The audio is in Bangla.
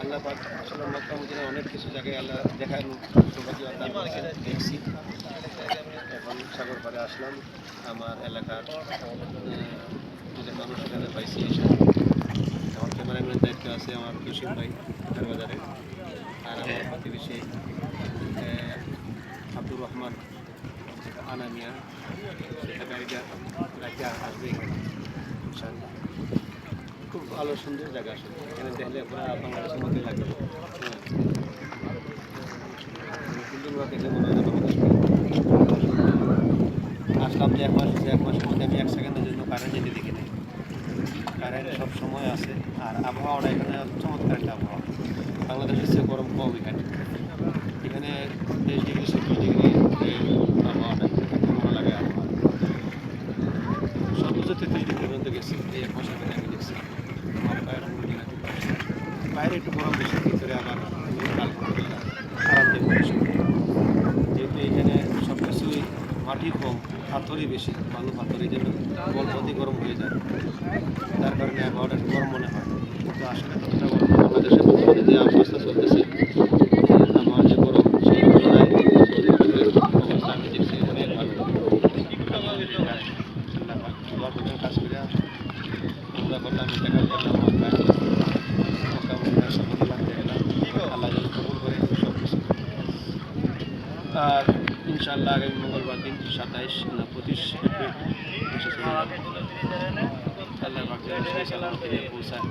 আল্লাহ পাক আসলে মক্কা মদিনা অনেক কিছু জায়গায় আল্লাহ দেখানোর সৌভাগ্য আল্লাহ আমাকে দেখছি। এখন সাগর পাড়ে আসলাম, আমার এলাকার দুজন মানুষ এখানে পাইছি এসে। আমার ক্যামেরাম্যানের দায়িত্ব আছে আমার জসিম ভাই বাজারে, আর আমার প্রতিবেশী আব্দুর রহমান আনামিয়া, সেটা গাড়িটা রাখা আসবে এখানে ইনশাআল্লাহ। খুব ভালো সুন্দর জায়গা আসলে, এখানে দেখলে পুরো বাংলাদেশের মধ্যে লাগবে। সুন্দরভাবে দেখলে মনে হয় আসলাম যে এক মাসের মধ্যে আমি 1 সেকেন্ডের জন্য কারেন্ট যেতে দেখি নাই। কারেন্ট সব সময় আছে, আর আবহাওয়াটা এখানে চমৎকার একটা আবহাওয়া। বাংলাদেশের চেয়ে গরম কম এখানে, এখানে 23 ডিগ্রি 26 ডিগ্রি আবহাওয়াটা ভালো লাগে। আবহাওয়া সর্বোচ্চ 33 ডিগ্রি পর্যন্ত গেছে এই 1 মাসের মধ্যে আমি দেখছি। আমার বাইরে একটু গরম বেশি, ভিতরে আবার আলহামদুলিল্লাহ আরামদায়ক। যেহেতু এখানে সব কিছুই মাটি কম, পাথরই বেশি, বালু পাথর, এই জন্য বলপতি গরম হয়ে যায়, তার কারণে আবহাওয়াটা একটু গরম মনে হয়। কিন্তু আসলে কতটা গরম, বাংলাদেশের মধ্যে যে অবস্থা চলতেছে আবহাওয়ার যে গরম, সেই তুলনায় অবস্থা আমি দেখছি অনেক ভালো। আলহামদুলিল্লাহ আল্লাহ পাকের কাজ করে আমরা করলাম, দেখা করলাম আল্লাহ যেন কবুল করে সব কিছু। আর ইনশাআল্লাহ আগামী মঙ্গলবার দিন 27 না 25 এপ্রিল আল্লাহ পাক যেন সেই সালামতে পৌঁছায়।